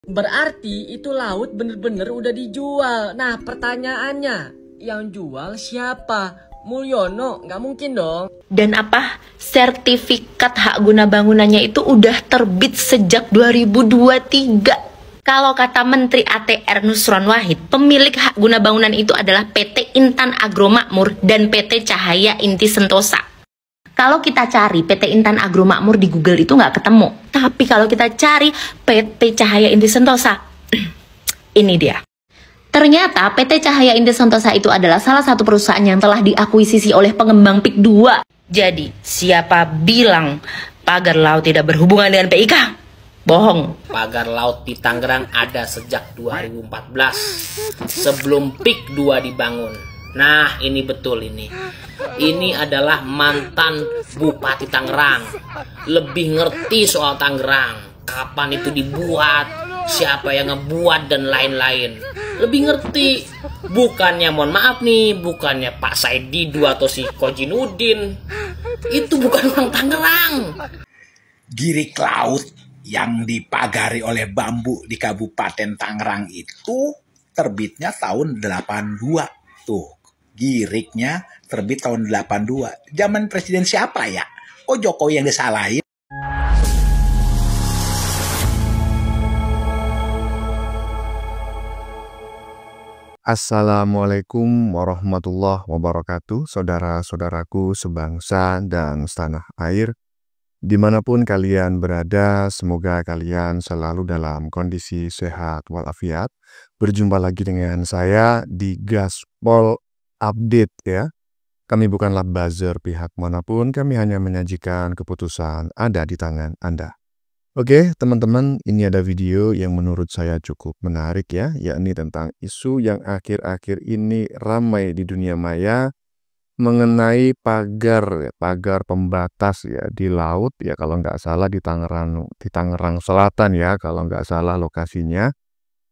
Berarti itu laut bener-bener udah dijual. Nah pertanyaannya, yang jual siapa? Mulyono? Nggak mungkin dong. Dan sertifikat hak guna bangunannya itu udah terbit sejak 2023. Kalau kata Menteri ATR Nusron Wahid, pemilik hak guna bangunan itu adalah PT Intan Agro Makmur dan PT Cahaya Inti Sentosa. Kalau kita cari PT Intan Agro Makmur di Google itu nggak ketemu. Tapi kalau kita cari PT Cahaya Inti Sentosa, ini dia. Ternyata PT Cahaya Inti Sentosa itu adalah salah satu perusahaan yang telah diakuisisi oleh pengembang PIK 2. Jadi, siapa bilang pagar laut tidak berhubungan dengan PIK? Bohong. Pagar laut di Tangerang ada sejak 2014, sebelum PIK 2 dibangun. Nah, ini betul ini. Ini adalah mantan Bupati Tangerang. Lebih ngerti soal Tangerang. Kapan itu dibuat, siapa yang ngebuat dan lain-lain. Lebih ngerti. Bukannya, mohon maaf nih, bukannya Pak Said Didu atau si Kojinudin. Itu bukan orang Tangerang. Girik laut yang dipagari oleh bambu di Kabupaten Tangerang itu terbitnya tahun 82. Tuh, giriknya terbit tahun 82. Zaman presiden siapa ya? Kok Jokowi yang disalahin? Assalamualaikum warahmatullahi wabarakatuh, saudara-saudaraku sebangsa dan setanah air. Dimanapun kalian berada, semoga kalian selalu dalam kondisi sehat walafiat. Berjumpa lagi dengan saya di Gaspol Update ya. Kami bukanlah buzzer pihak manapun, kami hanya menyajikan keputusan ada di tangan Anda. Oke teman-teman, ini ada video yang menurut saya cukup menarik ya, yakni tentang isu yang akhir-akhir ini ramai di dunia maya mengenai pagar pembatas ya di laut ya, kalau nggak salah di Tangerang Selatan ya, kalau nggak salah lokasinya.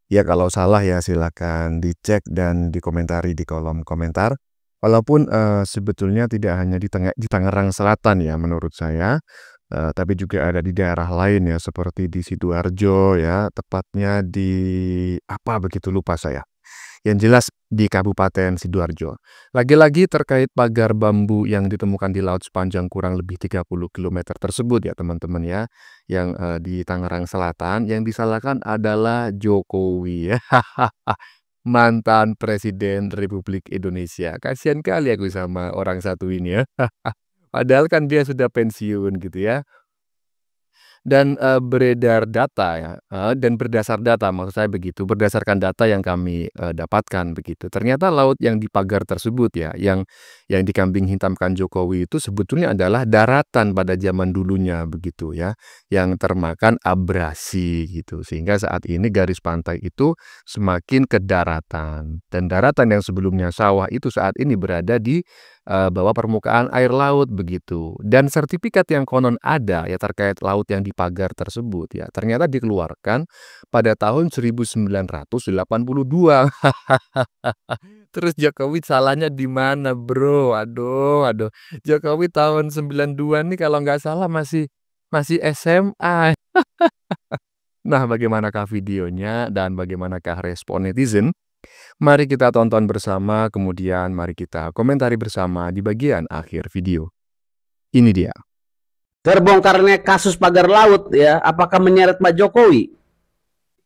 Ya kalau salah ya silakan dicek dan dikomentari di kolom komentar. Walaupun sebetulnya tidak hanya di Tangerang Selatan ya menurut saya, tapi juga ada di daerah lain ya, seperti di Sidoarjo ya, tepatnya di apa begitu lupa saya. Yang jelas di Kabupaten Sidoarjo. Lagi-lagi terkait pagar bambu yang ditemukan di laut sepanjang kurang lebih 30 km tersebut ya teman-teman ya, yang di Tangerang Selatan, yang disalahkan adalah Jokowi ya. Mantan Presiden Republik Indonesia. Kasihan kali aku sama orang satu ini ya. Padahal kan dia sudah pensiun gitu ya. Dan beredar data ya, dan berdasar data maksud saya begitu, berdasarkan data yang kami dapatkan begitu. Ternyata laut yang dipagar tersebut ya, yang dikambing hitamkan Jokowi itu sebetulnya adalah daratan pada zaman dulunya begitu ya, yang termakan abrasi gitu. Sehingga saat ini garis pantai itu semakin ke daratan. Dan daratan yang sebelumnya sawah itu saat ini berada di bawah permukaan air laut begitu. Dan sertifikat yang konon ada ya terkait laut yang dipagar tersebut ya, ternyata dikeluarkan pada tahun 1982. Terus Jokowi salahnya di mana, bro? Aduh. Jokowi tahun 92 nih kalau nggak salah masih SMA. Nah, bagaimanakah videonya dan bagaimanakah respon netizen? Mari kita tonton bersama, kemudian mari kita komentari bersama di bagian akhir video. Ini dia. Terbongkarnya kasus pagar laut ya, apakah menyeret Pak Jokowi?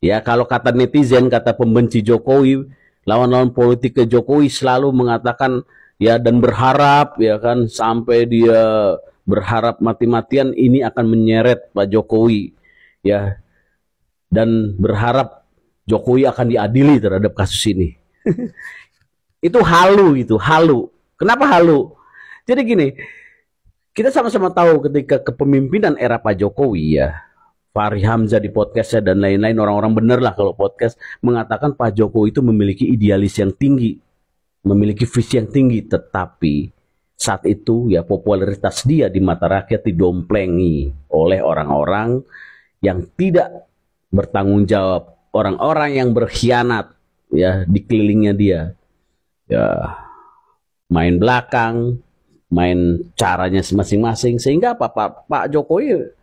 Ya, kalau kata netizen, kata pembenci Jokowi, lawan-lawan politik ke Jokowi selalu mengatakan ya, dan berharap ya kan, sampai dia berharap mati-matian ini akan menyeret Pak Jokowi ya, dan berharap Jokowi akan diadili terhadap kasus ini. Itu halu. Kenapa halu? Jadi gini, kita sama-sama tahu ketika kepemimpinan era Pak Jokowi ya, Fahri Hamzah di podcastnya dan lain-lain, orang-orang bener lah kalau podcast, mengatakan Pak Jokowi itu memiliki idealis yang tinggi, memiliki visi yang tinggi, tetapi saat itu ya popularitas dia di mata rakyat didomplengi oleh orang-orang yang tidak bertanggung jawab, orang-orang yang berkhianat ya di kelilingnya dia. Ya, main belakang, main caranya masing-masing, sehingga Pak Jokowi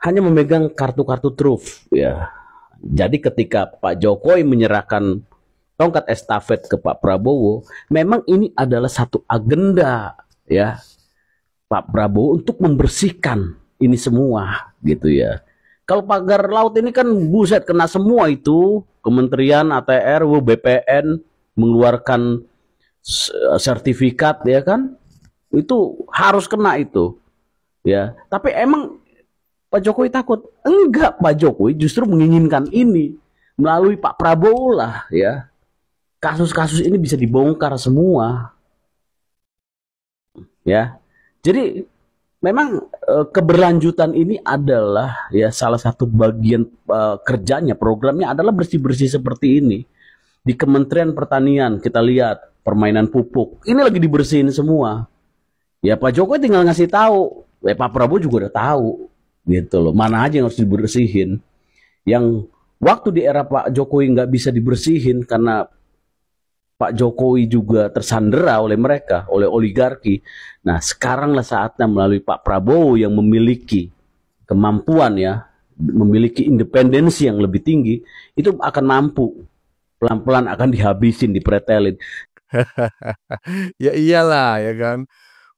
hanya memegang kartu-kartu truf ya. Jadi ketika Pak Jokowi menyerahkan tongkat estafet ke Pak Prabowo, memang ini adalah satu agenda ya Pak Prabowo untuk membersihkan ini semua gitu ya. Kalau pagar laut ini kan buset kena semua itu, Kementerian ATR, BPN mengeluarkan sertifikat ya kan, itu harus kena itu ya. Tapi emang Pak Jokowi takut? Enggak, Pak Jokowi justru menginginkan ini melalui Pak Prabowo lah ya. Kasus-kasus ini bisa dibongkar semua ya. Jadi memang keberlanjutan ini adalah ya salah satu bagian kerjanya, programnya adalah bersih-bersih seperti ini. Di Kementerian Pertanian kita lihat permainan pupuk, ini lagi dibersihin semua. Ya Pak Jokowi tinggal ngasih tahu, Pak Prabowo juga udah tahu gitu loh, mana aja yang harus dibersihin. Yang waktu di era Pak Jokowi nggak bisa dibersihin karena Pak Jokowi juga tersandera oleh mereka, oleh oligarki. Nah, sekaranglah saatnya melalui Pak Prabowo yang memiliki kemampuan ya, memiliki independensi yang lebih tinggi, itu akan mampu. Pelan-pelan akan dihabisin, dipretelin. Ya iyalah ya kan.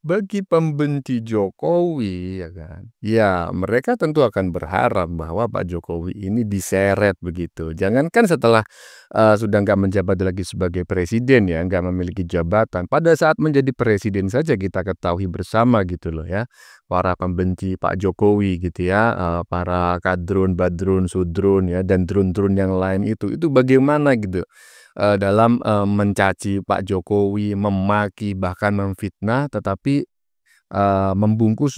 Bagi pembenci Jokowi ya kan, ya mereka tentu akan berharap bahwa Pak Jokowi ini diseret begitu. Jangankan setelah sudah nggak menjabat lagi sebagai presiden ya, nggak memiliki jabatan. Pada saat menjadi presiden saja kita ketahui bersama gitu loh ya, para pembenci Pak Jokowi gitu ya, para kadrun, badrun, sudrun ya, dan drun-drun yang lain itu bagaimana gitu. Dalam mencaci Pak Jokowi, memaki, bahkan memfitnah, tetapi membungkus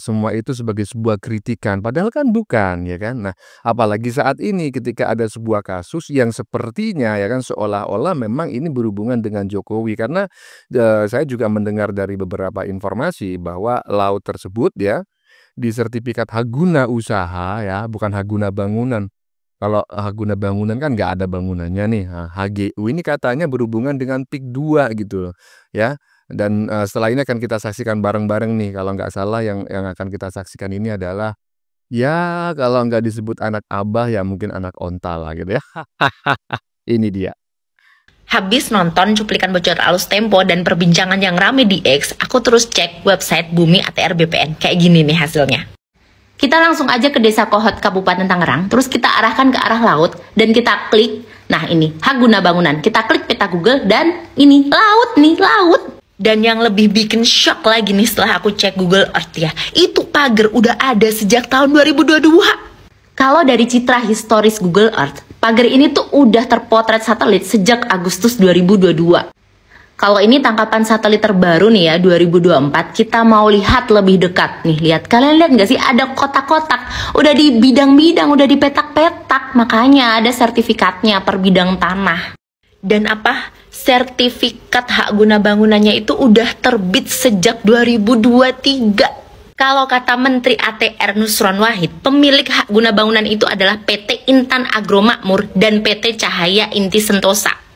semua itu sebagai sebuah kritikan, padahal kan bukan, ya kan. Nah, apalagi saat ini ketika ada sebuah kasus yang sepertinya ya kan seolah-olah memang ini berhubungan dengan Jokowi, karena saya juga mendengar dari beberapa informasi bahwa laut tersebut ya di sertifikat hak guna usaha ya, bukan hak guna bangunan. Kalau hak guna bangunan kan nggak ada bangunannya nih. Nah, HGU ini katanya berhubungan dengan PIK 2 gitu loh, ya. Dan setelah ini akan kita saksikan bareng-bareng nih. Kalau nggak salah yang akan kita saksikan ini adalah ya kalau nggak disebut anak abah ya mungkin anak onta lah gitu ya. Ini dia. Habis nonton cuplikan bocor alus Tempo dan perbincangan yang rame di X, aku terus cek website Bumi ATR BPN. Kayak gini nih hasilnya. Kita langsung aja ke Desa Kohot, Kabupaten Tangerang, terus kita arahkan ke arah laut, dan kita klik, nah ini, hak guna bangunan. Kita klik peta Google, dan ini, laut nih, laut. Dan yang lebih bikin shock lagi nih setelah aku cek Google Earth ya, itu pagar udah ada sejak tahun 2022. Kalau dari citra historis Google Earth, pagar ini tuh udah terpotret satelit sejak Agustus 2022. Kalau ini tangkapan satelit terbaru nih ya, 2024, kita mau lihat lebih dekat nih. Lihat, kalian lihat nggak sih ada kotak-kotak, udah di bidang-bidang, udah di petak-petak, makanya ada sertifikatnya per bidang tanah. Dan apa? Sertifikat hak guna bangunannya itu udah terbit sejak 2023. Kalau kata Menteri ATR Nusron Wahid, pemilik hak guna bangunan itu adalah PT Intan Agro Makmur dan PT Cahaya Inti Sentosa.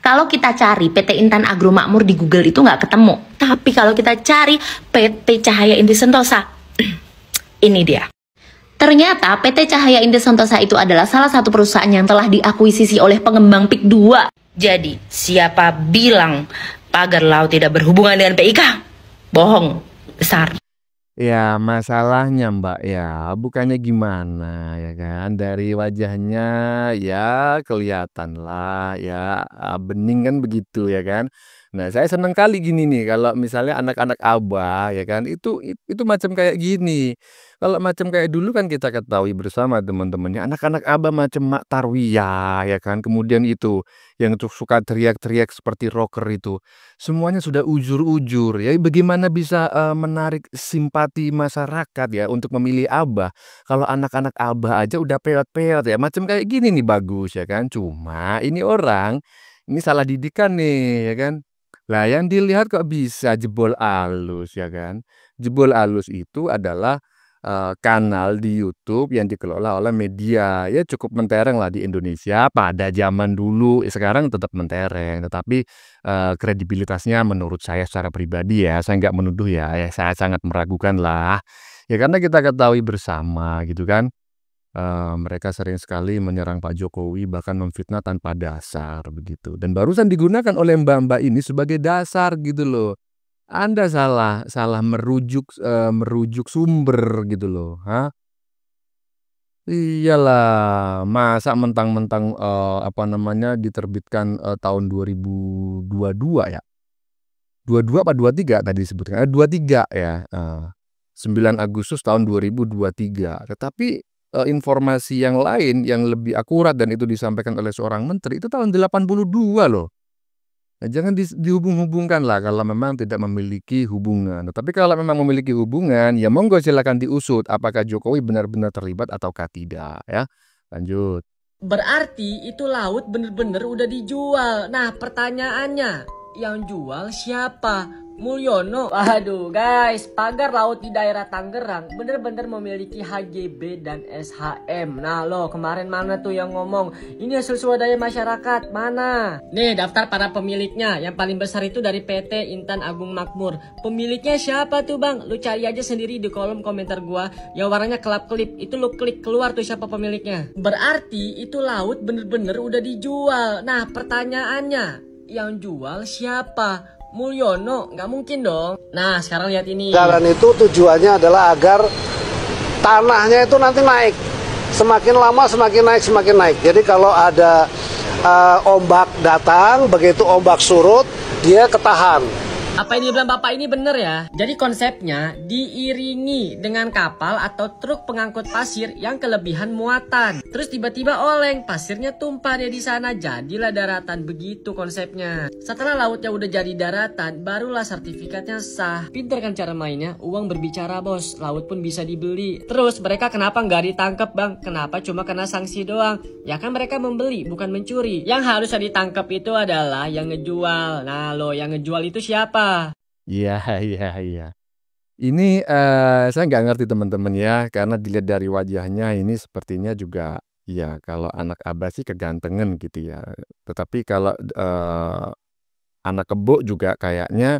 Kalau kita cari PT Intan Agro Makmur di Google itu nggak ketemu. Tapi kalau kita cari PT Cahaya Inti Sentosa, ini dia. Ternyata PT Cahaya Inti Sentosa itu adalah salah satu perusahaan yang telah diakuisisi oleh pengembang PIK 2. Jadi, siapa bilang pagar laut tidak berhubungan dengan PIK? Bohong besar. Ya masalahnya Mbak ya, bukannya gimana ya kan, dari wajahnya ya kelihatan lah ya, bening kan begitu ya kan. Nah saya seneng kali gini nih kalau misalnya anak-anak abah ya kan, itu macam kayak gini. Kalau macam kayak dulu kan kita ketahui bersama teman-temannya, anak-anak abah macam Mak Tarwiyah ya kan, kemudian itu yang suka teriak-teriak seperti rocker itu. Semuanya sudah ujur-ujur ya, bagaimana bisa menarik simpati masyarakat ya untuk memilih abah, kalau anak-anak abah aja udah peot-peot ya, macam kayak gini nih bagus ya kan. Cuma ini orang, ini salah didikan nih ya kan. Lah yang dilihat kok bisa jebol alus ya kan. Jebol alus itu adalah kanal di YouTube yang dikelola oleh media ya cukup mentereng lah di Indonesia pada zaman dulu, sekarang tetap mentereng, tetapi kredibilitasnya menurut saya secara pribadi ya, saya nggak menuduh ya, saya sangat meragukan lah ya, karena kita ketahui bersama gitu kan, Mereka sering sekali menyerang Pak Jokowi, bahkan memfitnah tanpa dasar begitu. Dan barusan digunakan oleh mbak-mbak ini sebagai dasar gitu loh. Anda salah merujuk sumber gitu loh. Hah? Iyalah, masa mentang-mentang diterbitkan tahun 2022 ya. 22 apa 23 tadi disebutkan? 23 ya. 9 Agustus tahun 2023. Tetapi informasi yang lain yang lebih akurat dan itu disampaikan oleh seorang menteri itu tahun 82 loh. Nah, jangan dihubung-hubungkan lah kalau memang tidak memiliki hubungan. Tapi kalau memang memiliki hubungan, ya monggo silakan diusut apakah Jokowi benar-benar terlibat ataukah tidak ya. Lanjut. Berarti itu laut bener-bener udah dijual. Nah pertanyaannya, yang jual siapa? Mulyono. Waduh guys, pagar laut di daerah Tangerang bener-bener memiliki HGB dan SHM. Nah lo kemarin mana tuh yang ngomong ini hasil swadaya masyarakat? Mana? Nih daftar para pemiliknya. Yang paling besar itu dari PT Intan Agung Makmur. Pemiliknya siapa tuh bang? Lu cari aja sendiri di kolom komentar gua yang warnanya kelap-kelip. Itu lu klik keluar tuh siapa pemiliknya. Berarti itu laut bener-bener udah dijual. Nah pertanyaannya, yang jual siapa? Mulyono, nggak mungkin dong. Nah sekarang lihat ini. Jalan itu tujuannya adalah agar tanahnya itu nanti naik. Semakin lama semakin naik, semakin naik. Jadi kalau ada ombak datang, begitu ombak surut, dia ketahan. Apa yang dibilang bapak ini bener ya? Jadi konsepnya diiringi dengan kapal atau truk pengangkut pasir yang kelebihan muatan. Terus tiba-tiba oleng, pasirnya tumpah dia di sana, jadilah daratan. Begitu konsepnya. Setelah lautnya udah jadi daratan, barulah sertifikatnya sah. Pinter kan cara mainnya? Uang berbicara bos, laut pun bisa dibeli. Terus mereka kenapa nggak ditangkap bang? Kenapa cuma kena sanksi doang? Ya kan mereka membeli, bukan mencuri. Yang harusnya ditangkap itu adalah yang ngejual. Nah lo yang ngejual itu siapa? Iya. Ini saya nggak ngerti teman-teman ya, karena dilihat dari wajahnya ini sepertinya juga ya kalau anak abah sih kegantengan gitu ya. Tetapi kalau anak kebo juga kayaknya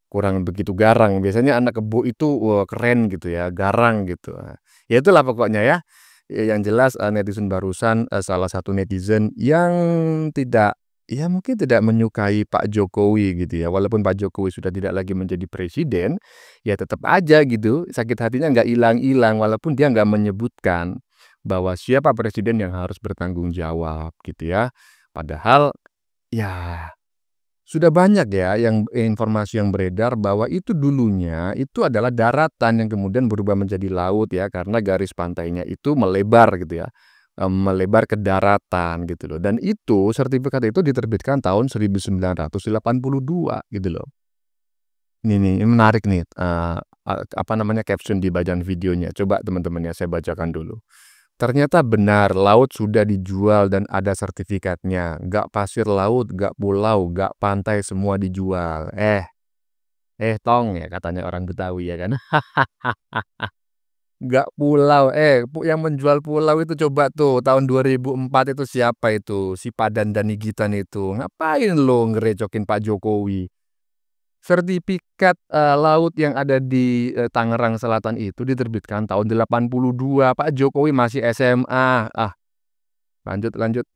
kurang begitu garang. Biasanya anak kebo itu wah, keren gitu ya, garang gitu. Ya itulah pokoknya ya. Yang jelas netizen barusan salah satu netizen yang mungkin tidak menyukai Pak Jokowi gitu ya. Walaupun Pak Jokowi sudah tidak lagi menjadi presiden, ya tetap aja gitu sakit hatinya nggak hilang-hilang walaupun dia nggak menyebutkan bahwa siapa presiden yang harus bertanggung jawab gitu ya. Padahal ya sudah banyak ya yang informasi yang beredar bahwa itu dulunya itu adalah daratan yang kemudian berubah menjadi laut ya karena garis pantainya itu melebar gitu ya. Melebar ke daratan gitu loh. Dan itu sertifikat itu diterbitkan tahun 1982 gitu loh. Ini menarik nih caption di bagian videonya. Coba teman-teman ya saya bacakan dulu. Ternyata benar laut sudah dijual dan ada sertifikatnya. Gak pasir laut, gak pulau, gak pantai semua dijual. Tong ya katanya orang Betawi ya kan. Gak pulau, yang menjual pulau itu coba tuh tahun 2004 itu siapa itu? Si Padan dan Nigitan itu. Ngapain lo ngerecokin Pak Jokowi? Sertifikat laut yang ada di Tangerang Selatan itu diterbitkan tahun 82. Pak Jokowi masih SMA. Lanjut.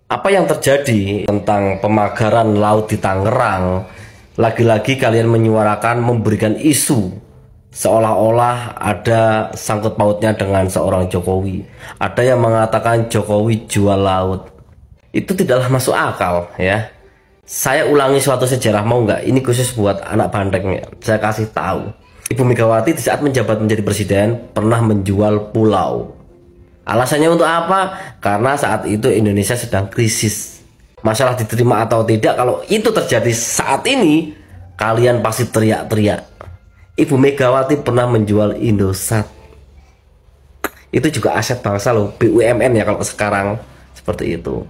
Apa yang terjadi tentang pemagaran laut di Tangerang? Lagi-lagi kalian menyuarakan memberikan isu seolah-olah ada sangkut pautnya dengan seorang Jokowi. Ada yang mengatakan Jokowi jual laut. Itu tidaklah masuk akal ya. Saya ulangi suatu sejarah, mau nggak? Ini khusus buat anak banteng. Saya kasih tahu. Ibu Megawati di saat menjabat menjadi presiden pernah menjual pulau. Alasannya untuk apa? Karena saat itu Indonesia sedang krisis. Masalah diterima atau tidak, kalau itu terjadi saat ini, kalian pasti teriak-teriak. Ibu Megawati pernah menjual Indosat. Itu juga aset bangsa loh, BUMN ya kalau sekarang seperti itu.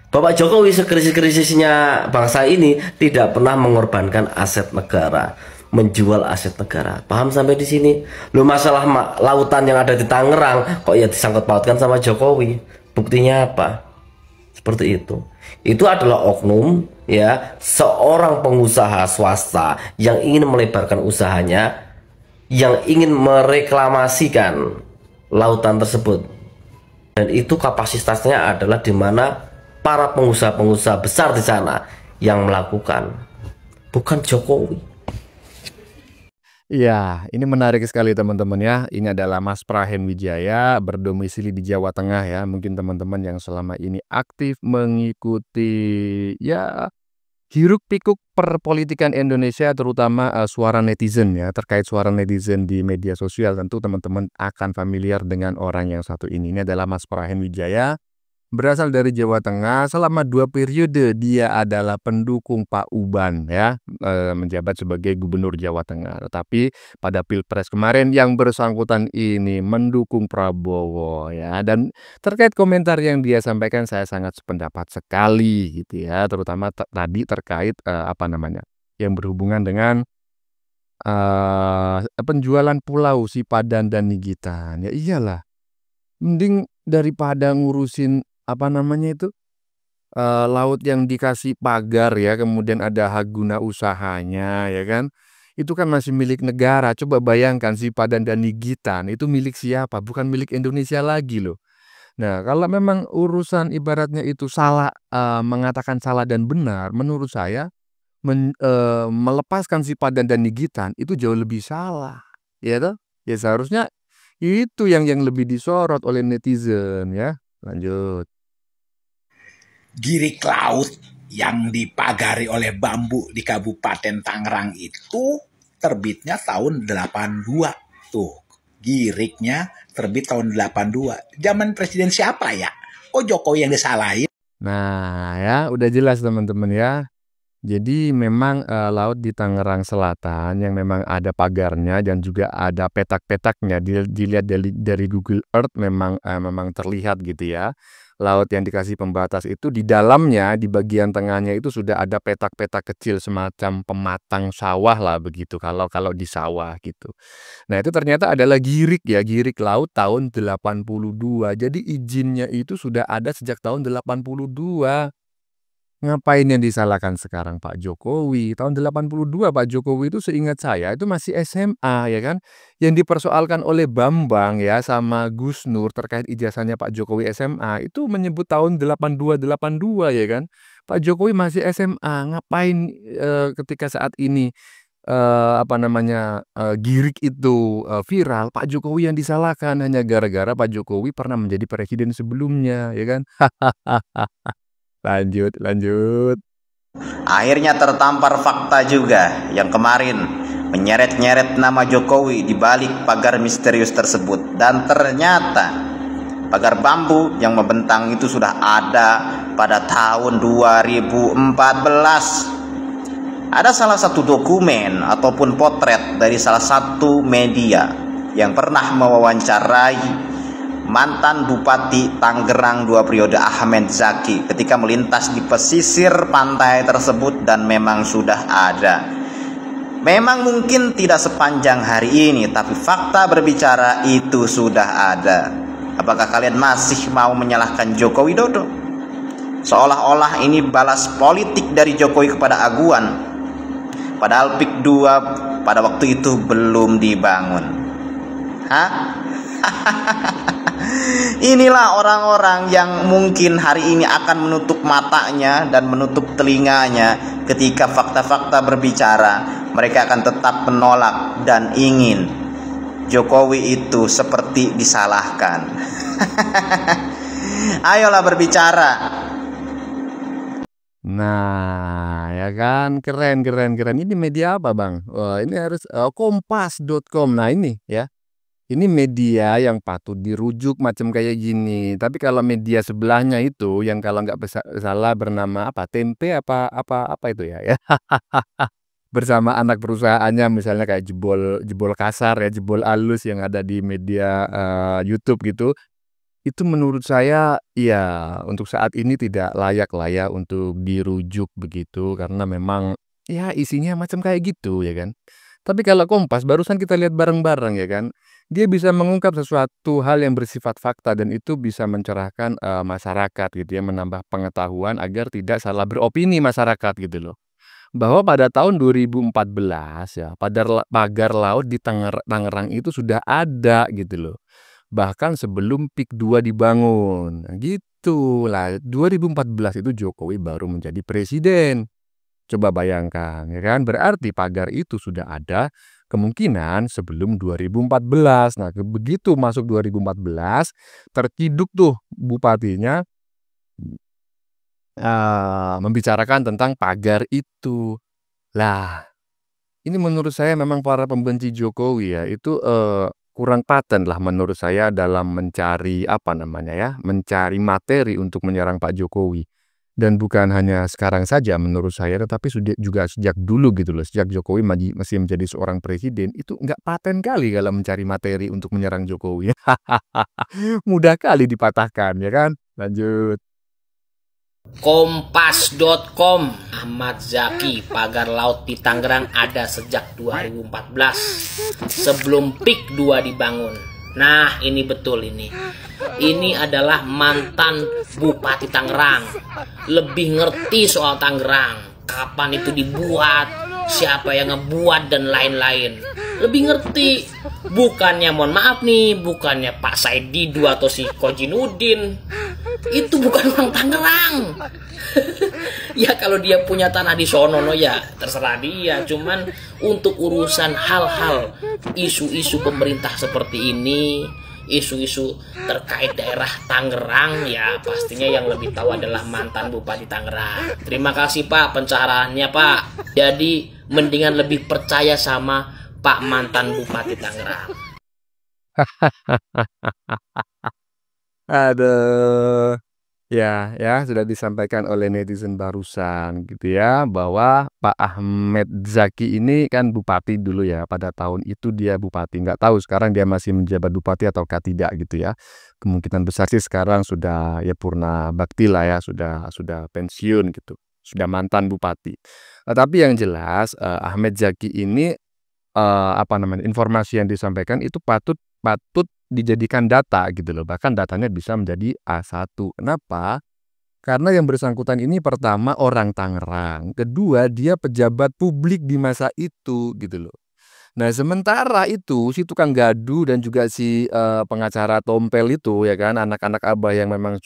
Bapak Jokowi sekrisis-krisisnya bangsa ini tidak pernah mengorbankan aset negara, menjual aset negara. Paham sampai di sini? Loh masalah lautan yang ada di Tangerang kok ya disangkut pautkan sama Jokowi. Buktinya apa? Seperti itu. Itu adalah oknum ya, seorang pengusaha swasta yang ingin melebarkan usahanya, yang ingin mereklamasikan lautan tersebut. Dan itu kapasitasnya adalah di mana para pengusaha-pengusaha besar di sana yang melakukan, bukan Jokowi. Iya, ini menarik sekali teman-teman ya. Ini adalah Mas Prahen Wijaya, berdomisili di Jawa Tengah ya. Mungkin teman-teman yang selama ini aktif mengikuti ya hiruk-pikuk perpolitikan Indonesia, terutama suara netizen ya. Terkait suara netizen di media sosial, tentu teman-teman akan familiar dengan orang yang satu ini. Ini adalah Mas Prahen Wijaya, berasal dari Jawa Tengah. Selama 2 periode dia adalah pendukung Pak Uban ya, menjabat sebagai Gubernur Jawa Tengah. Tetapi pada Pilpres kemarin yang bersangkutan ini mendukung Prabowo ya. Dan terkait komentar yang dia sampaikan saya sangat sependapat sekali gitu ya, terutama tadi terkait yang berhubungan dengan penjualan pulau Sipadan dan Nigitan. Ya iyalah, mending daripada ngurusin laut yang dikasih pagar ya, kemudian ada hak guna usahanya ya kan. Itu kan masih milik negara. Coba bayangkan Sipadan dan Nigitan itu milik siapa? Bukan milik Indonesia lagi loh. Nah, kalau memang urusan ibaratnya itu salah, mengatakan salah dan benar, menurut saya melepaskan Sipadan dan Nigitan itu jauh lebih salah, ya toh? Ya seharusnya itu yang lebih disorot oleh netizen ya. Lanjut. Girik laut yang dipagari oleh bambu di Kabupaten Tangerang itu terbitnya tahun 82 tuh. Giriknya terbit tahun 82. Zaman presiden siapa ya? Kok Jokowi yang disalahin? Nah ya udah jelas teman-teman ya. Jadi memang laut di Tangerang Selatan yang memang ada pagarnya dan juga ada petak-petaknya. Dilihat dari Google Earth memang terlihat gitu ya. Laut yang dikasih pembatas itu di dalamnya, di bagian tengahnya itu sudah ada petak-petak kecil semacam pematang sawah lah begitu kalau di sawah gitu. Nah, itu ternyata adalah girik ya, girik laut tahun 82. Jadi izinnya itu sudah ada sejak tahun 82. Ngapain yang disalahkan sekarang Pak Jokowi? Tahun 82 Pak Jokowi itu seingat saya itu masih SMA ya kan. Yang dipersoalkan oleh Bambang ya sama Gus Nur terkait ijazahnya Pak Jokowi SMA itu menyebut tahun 82 ya kan. Pak Jokowi masih SMA. Ngapain ketika saat ini girik itu viral, Pak Jokowi yang disalahkan hanya gara-gara Pak Jokowi pernah menjadi presiden sebelumnya ya kan. Lanjut. Akhirnya tertampar fakta juga yang kemarin menyeret-nyeret nama Jokowi di balik pagar misterius tersebut. Dan ternyata pagar bambu yang membentang itu sudah ada pada tahun 2014. Ada salah satu dokumen ataupun potret dari salah satu media yang pernah mewawancarai mantan Bupati Tangerang 2 periode Ahmed Zaki ketika melintas di pesisir pantai tersebut, dan memang sudah ada. Memang mungkin tidak sepanjang hari ini, tapi fakta berbicara itu sudah ada. Apakah kalian masih mau menyalahkan Joko Widodo? Seolah-olah ini balas politik dari Jokowi kepada Aguan, padahal PIK 2 pada waktu itu belum dibangun. Inilah orang-orang yang mungkin hari ini akan menutup matanya dan menutup telinganya ketika fakta-fakta berbicara. Mereka akan tetap menolak dan ingin Jokowi itu seperti disalahkan. Ayolah berbicara. Nah, ya kan keren. Ini media apa, Bang? Wah, ini harus kompas.com. Nah, ini ya. Ini media yang patut dirujuk macam kayak gini. Tapi kalau media sebelahnya itu yang kalau nggak salah bernama Tempe apa itu ya. Bersama anak perusahaannya misalnya kayak jebol kasar ya, jebol alus yang ada di media YouTube gitu. Itu menurut saya ya untuk saat ini tidak layak lah ya untuk dirujuk begitu, karena memang ya isinya macam kayak gitu ya kan. Tapi kalau Kompas barusan kita lihat bareng-bareng ya kan, dia bisa mengungkap sesuatu hal yang bersifat fakta dan itu bisa mencerahkan masyarakat gitu ya, menambah pengetahuan agar tidak salah beropini masyarakat gitu loh. Bahwa pada tahun 2014 ya, pagar laut di Tangerang itu sudah ada gitu loh. bahkan sebelum PIK 2 dibangun. Nah, gitu lah. 2014 itu Jokowi baru menjadi presiden. Coba bayangkan, ya kan? Berarti pagar itu sudah ada kemungkinan sebelum 2014. Nah, begitu masuk 2014, terciduk tuh bupatinya membicarakan tentang pagar itu. Lah, ini menurut saya memang para pembenci Jokowi ya, itu kurang paten lah menurut saya dalam mencari mencari materi untuk menyerang Pak Jokowi. Dan bukan hanya sekarang saja menurut saya, tetapi juga sejak dulu gitu loh. Sejak Jokowi masih menjadi seorang presiden, itu nggak paten kali kalau mencari materi untuk menyerang Jokowi. Mudah kali dipatahkan, ya kan? Lanjut. Kompas.com, Ahmad Zaki, pagar laut di Tangerang ada sejak 2014 sebelum PIK 2 dibangun. Nah, ini betul ini. Ini adalah mantan Bupati Tangerang. Lebih ngerti soal Tangerang. Kapan itu dibuat, siapa yang ngebuat dan lain-lain. Lebih ngerti. Bukannya, mohon maaf nih, bukannya Pak Said Didu atau si Kojinudin. Itu bukan orang Tangerang. Ya kalau dia punya tanah di sono ya terserah dia. Cuman untuk urusan hal-hal isu-isu pemerintah seperti ini, isu-isu terkait daerah Tangerang, ya pastinya yang lebih tahu adalah mantan Bupati Tangerang. Terima kasih Pak pencaharaannya Pak. Jadi mendingan lebih percaya sama Pak mantan Bupati Tangerang. Aduh. Ya, sudah disampaikan oleh netizen barusan gitu ya, bahwa Pak Ahmad Zaki ini kan bupati dulu ya, pada tahun itu dia bupati. Nggak tahu sekarang dia masih menjabat bupati ataukah tidak gitu ya. Kemungkinan besar sih sekarang sudah ya purna bakti lah ya, sudah pensiun gitu, sudah mantan bupati. Tapi yang jelas Ahmad Zaki ini informasi yang disampaikan itu patut dijadikan data gitu loh. Bahkan datanya bisa menjadi A1. Kenapa? Karena yang bersangkutan ini pertama orang Tangerang, kedua dia pejabat publik di masa itu gitu loh. Nah, sementara itu si tukang gaduh dan juga si pengacara Tompel itu ya kan, anak-anak abah yang memang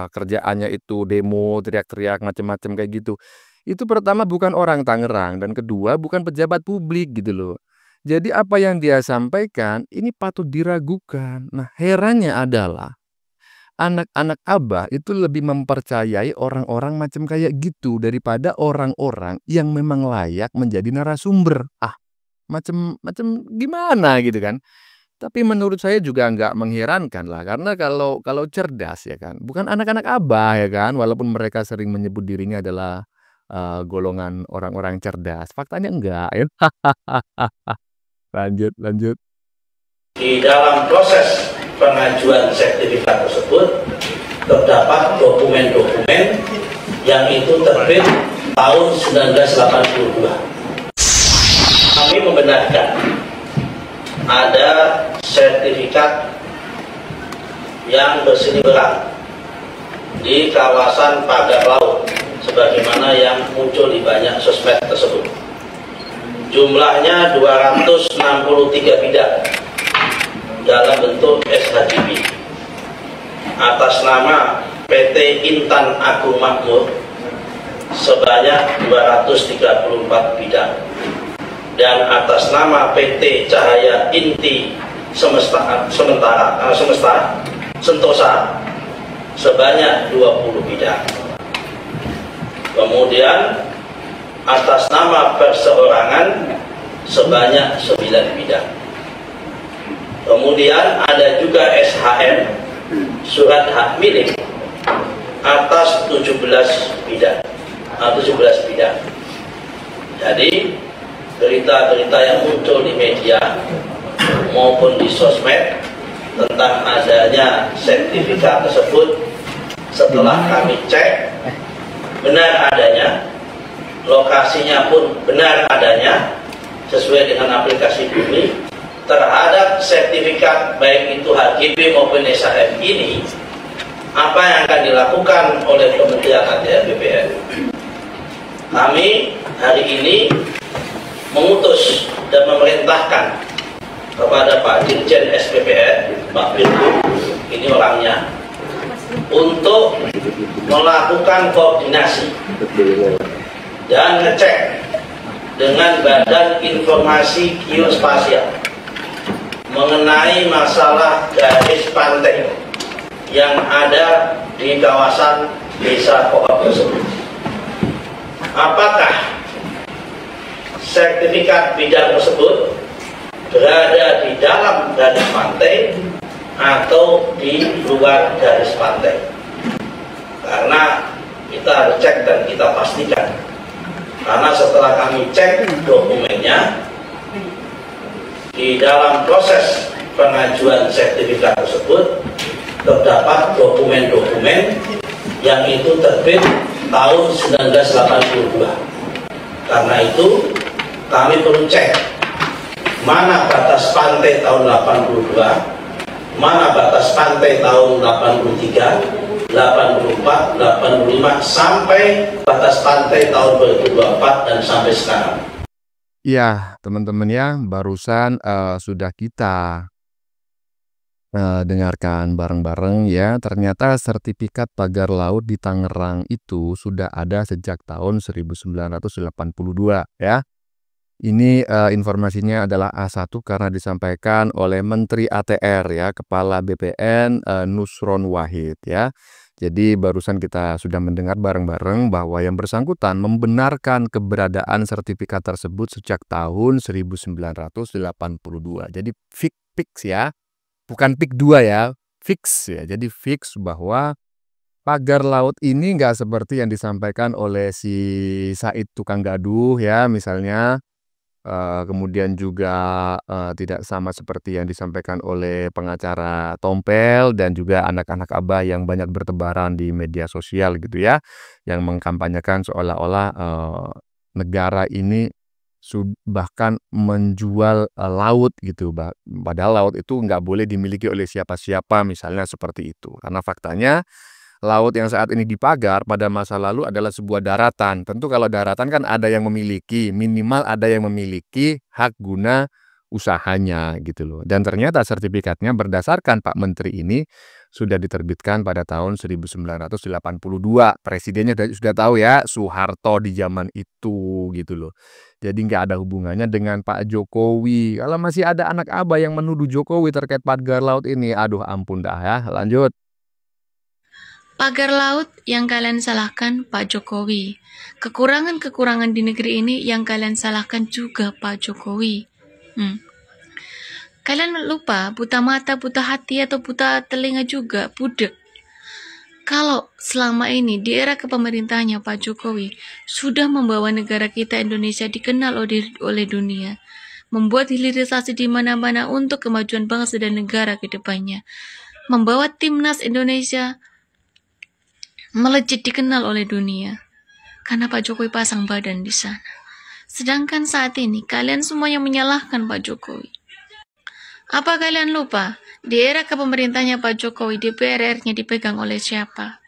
kerjaannya itu demo, teriak-teriak macam-macam kayak gitu. Itu pertama bukan orang Tangerang dan kedua bukan pejabat publik gitu loh. Jadi apa yang dia sampaikan ini patut diragukan. Nah, herannya adalah anak-anak abah itu lebih mempercayai orang-orang macam kayak gitu daripada orang-orang yang memang layak menjadi narasumber. Macam gimana gitu kan. Tapi menurut saya juga nggak mengherankan lah, karena kalau cerdas ya kan, bukan anak-anak abah ya kan, walaupun mereka sering menyebut dirinya adalah golongan orang-orang cerdas, faktanya enggak ya. Lanjut. Di dalam proses pengajuan sertifikat tersebut terdapat dokumen-dokumen yang itu terbit tahun 1982. Kami membenarkan ada sertifikat yang berseliweran di kawasan pagar laut sebagaimana yang muncul di banyak sosmed tersebut. Jumlahnya 263 bidang dalam bentuk SHGB atas nama PT Intan Agung Makmur sebanyak 234 bidang dan atas nama PT Cahaya Inti Semesta Sentosa sebanyak 20 bidang. Kemudian atas nama perseorangan sebanyak 9 bidang. Kemudian ada juga SHM, surat hak milik, atas 17 bidang. Jadi berita-berita yang muncul di media maupun di sosmed tentang adanya sertifikat tersebut, setelah kami cek benar adanya, lokasinya pun benar adanya sesuai dengan aplikasi Bumi. Terhadap sertifikat baik itu HGB maupun SHM ini, apa yang akan dilakukan oleh Kementerian ATR BPN? Kami hari ini mengutus dan memerintahkan kepada Pak Dirjen SPPN, Pak Firku, ini orangnya, untuk melakukan koordinasi dan ngecek dengan Badan Informasi Geospasial mengenai masalah garis pantai yang ada di kawasan desa Koop tersebut. Apakah sertifikat bidang tersebut berada di dalam garis pantai atau di luar garis pantai? Karena kita harus cek dan kita pastikan. Karena setelah kami cek dokumennya, di dalam proses pengajuan sertifikat tersebut terdapat dokumen-dokumen yang itu terbit tahun 1982. Karena itu kami perlu cek mana batas pantai tahun 82, mana batas pantai tahun 83, 84, 85 sampai batas pantai tahun 2024 dan sampai sekarang. Ya, teman-teman ya, barusan sudah kita dengarkan bareng-bareng ya. Ternyata sertifikat pagar laut di Tangerang itu sudah ada sejak tahun 1982 ya. Ini informasinya adalah A1 karena disampaikan oleh Menteri ATR ya, Kepala BPN Nusron Wahid ya. Jadi barusan kita sudah mendengar bareng-bareng bahwa yang bersangkutan membenarkan keberadaan sertifikat tersebut sejak tahun 1982. Jadi fix ya, bukan pik 2 ya, fix ya. Jadi fix bahwa pagar laut ini nggak seperti yang disampaikan oleh si Said tukang gaduh ya misalnya. Kemudian juga tidak sama seperti yang disampaikan oleh pengacara Tompel dan juga anak-anak abah yang banyak bertebaran di media sosial gitu ya, yang mengkampanyekan seolah-olah negara ini bahkan menjual laut gitu, padahal laut itu nggak boleh dimiliki oleh siapa-siapa misalnya seperti itu. Karena faktanya laut yang saat ini dipagar pada masa lalu adalah sebuah daratan. Tentu kalau daratan kan ada yang memiliki, minimal ada yang memiliki hak guna usahanya gitu loh. Dan ternyata sertifikatnya berdasarkan Pak Menteri ini sudah diterbitkan pada tahun 1982. Presidennya sudah tahu ya, Soeharto di zaman itu gitu loh. Jadi nggak ada hubungannya dengan Pak Jokowi. Kalau masih ada anak abah yang menuduh Jokowi terkait pagar laut ini, aduh ampun dah ya. Lanjut. Pagar laut yang kalian salahkan Pak Jokowi. Kekurangan-kekurangan di negeri ini yang kalian salahkan juga Pak Jokowi. Kalian lupa buta mata, buta hati, atau buta telinga juga, budek. Kalau selama ini di era kepemerintahannya Pak Jokowi sudah membawa negara kita Indonesia dikenal oleh dunia, membuat hilirisasi di mana-mana untuk kemajuan bangsa dan negara ke depannya, membawa timnas Indonesia melejit dikenal oleh dunia karena Pak Jokowi pasang badan di sana. Sedangkan saat ini kalian semuanya menyalahkan Pak Jokowi. Apa kalian lupa di era kepemerintahannya Pak Jokowi DPR-nya dipegang oleh siapa?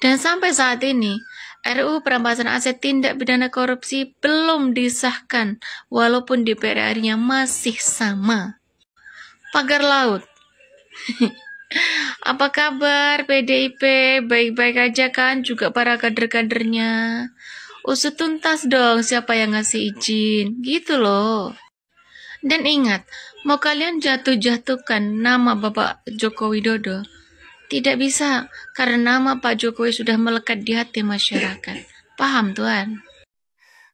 Dan sampai saat ini RUU perampasan aset tindak pidana korupsi belum disahkan walaupun DPR-nya masih sama. Pagar laut. Apa kabar PDIP? Baik-baik aja kan juga para kader-kadernya? Usut tuntas dong siapa yang ngasih izin, gitu loh. Dan ingat, mau kalian jatuh-jatuhkan nama Bapak Joko Widodo, tidak bisa karena nama Pak Jokowi sudah melekat di hati masyarakat. Paham Tuan?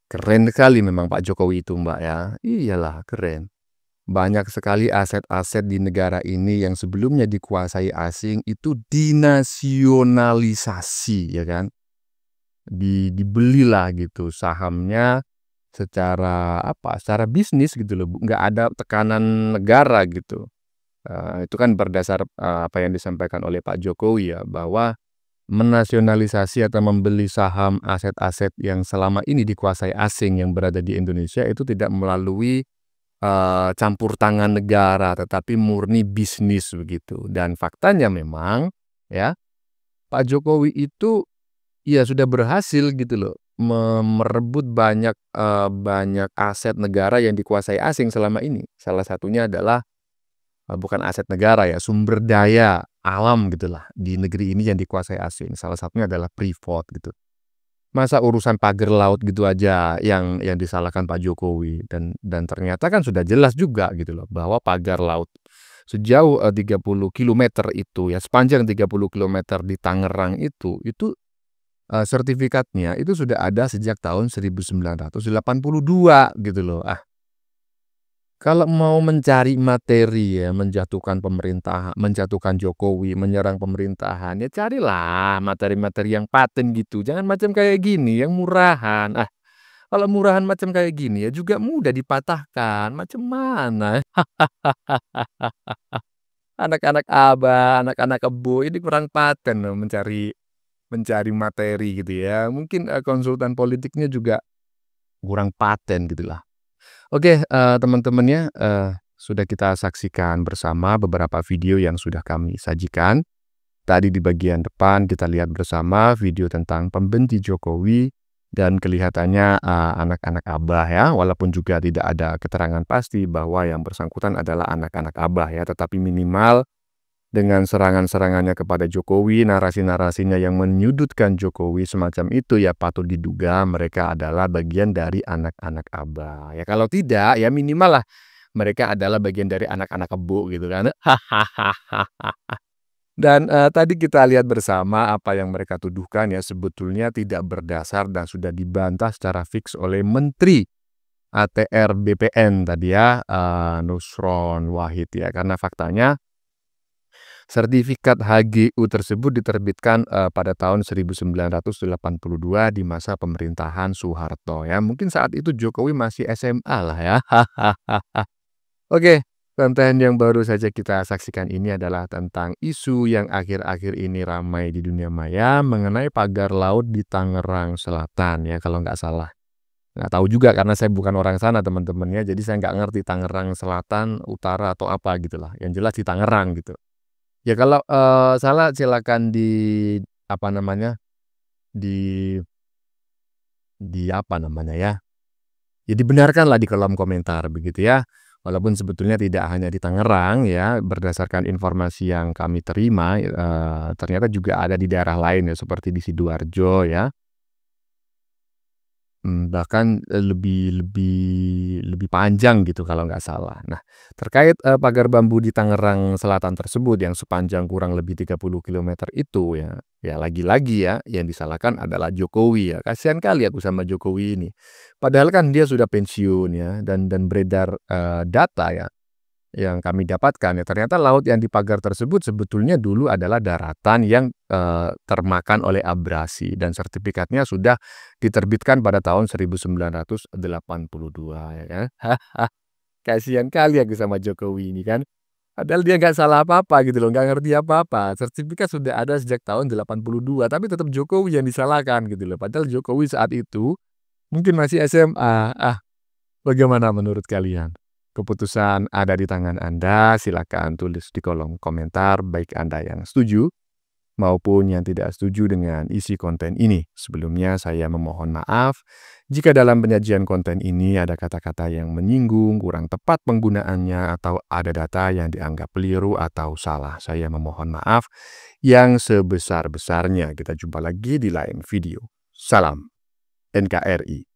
Keren sekali memang Pak Jokowi itu Mbak ya. Iyalah keren. Banyak sekali aset-aset di negara ini yang sebelumnya dikuasai asing itu dinasionalisasi ya kan. Dibelilah gitu sahamnya secara secara bisnis gitu loh, nggak ada tekanan negara gitu. Itu kan berdasar apa yang disampaikan oleh Pak Jokowi ya, bahwa menasionalisasi atau membeli saham aset-aset yang selama ini dikuasai asing yang berada di Indonesia itu tidak melalui campur tangan negara, tetapi murni bisnis begitu. Dan faktanya memang ya Pak Jokowi itu ya sudah berhasil gitu loh merebut banyak aset negara yang dikuasai asing selama ini. Salah satunya adalah bukan aset negara ya, sumber daya alam gitulah di negeri ini yang dikuasai asing. Salah satunya adalah Freeport gitu. Masa urusan pagar laut gitu aja yang disalahkan Pak Jokowi, dan ternyata kan sudah jelas juga gitu loh bahwa pagar laut sejauh 30 km itu ya, sepanjang 30 km di Tangerang itu sertifikatnya itu sudah ada sejak tahun 1982 gitu loh. Kalau mau mencari materi ya, menjatuhkan pemerintahan, menjatuhkan Jokowi, menyerang pemerintahan, ya carilah materi-materi yang paten gitu. Jangan macam kayak gini, yang murahan. Kalau murahan macam kayak gini ya juga mudah dipatahkan. Macam mana? Anak-anak abah, anak-anak kebo ini kurang paten loh mencari materi gitu ya. Mungkin konsultan politiknya juga kurang paten gitulah. Oke, teman-temannya, sudah kita saksikan bersama beberapa video yang sudah kami sajikan. Tadi di bagian depan kita lihat bersama video tentang pembenci Jokowi, dan kelihatannya anak-anak abah ya, walaupun juga tidak ada keterangan pasti bahwa yang bersangkutan adalah anak-anak abah ya, tetapi minimal dengan serangan-serangannya kepada Jokowi, narasi-narasinya yang menyudutkan Jokowi semacam itu ya patut diduga mereka adalah bagian dari anak-anak abah. Ya kalau tidak ya minimal lah mereka adalah bagian dari anak-anak kebo gitu kan. Dan tadi kita lihat bersama apa yang mereka tuduhkan ya sebetulnya tidak berdasar dan sudah dibantah secara fix oleh Menteri ATR BPN tadi ya, Nusron Wahid ya, karena faktanya sertifikat HGU tersebut diterbitkan pada tahun 1982 di masa pemerintahan Soeharto ya. Mungkin saat itu Jokowi masih SMA lah ya. Oke, konten yang baru saja kita saksikan ini adalah tentang isu yang akhir-akhir ini ramai di dunia maya mengenai pagar laut di Tangerang Selatan ya kalau nggak salah. Nggak tahu juga karena saya bukan orang sana teman-teman ya. Jadi saya nggak ngerti Tangerang Selatan, Utara atau apa gitulah. Yang jelas di Tangerang gitu. Ya kalau salah silakan di apa namanya, di apa namanya ya, ya dibenarkanlah di kolom komentar begitu ya. Walaupun sebetulnya tidak hanya di Tangerang ya, berdasarkan informasi yang kami terima ternyata juga ada di daerah lain ya seperti di Sidoarjo ya. Bahkan lebih panjang gitu kalau nggak salah. Nah, terkait pagar bambu di Tangerang Selatan tersebut yang sepanjang kurang lebih 30 km itu ya, ya lagi-lagi ya yang disalahkan adalah Jokowi ya. Kasihan kali aku sama Jokowi ini. Padahal kan dia sudah pensiun ya, dan beredar data ya yang kami dapatkan ya, ternyata laut yang dipagar tersebut sebetulnya dulu adalah daratan yang termakan oleh abrasi dan sertifikatnya sudah diterbitkan pada tahun 1982 ya kan. Kasihan kali aku sama Jokowi ini kan. Padahal dia nggak salah apa-apa gitu loh, nggak ngerti apa-apa. Sertifikat sudah ada sejak tahun 82, tapi tetap Jokowi yang disalahkan gitu loh. Padahal Jokowi saat itu mungkin masih SMA. Bagaimana menurut kalian? Keputusan ada di tangan Anda, silakan tulis di kolom komentar baik Anda yang setuju maupun yang tidak setuju dengan isi konten ini. Sebelumnya saya memohon maaf jika dalam penyajian konten ini ada kata-kata yang menyinggung, kurang tepat penggunaannya, atau ada data yang dianggap keliru atau salah. Saya memohon maaf yang sebesar-besarnya. Kita jumpa lagi di lain video. Salam NKRI.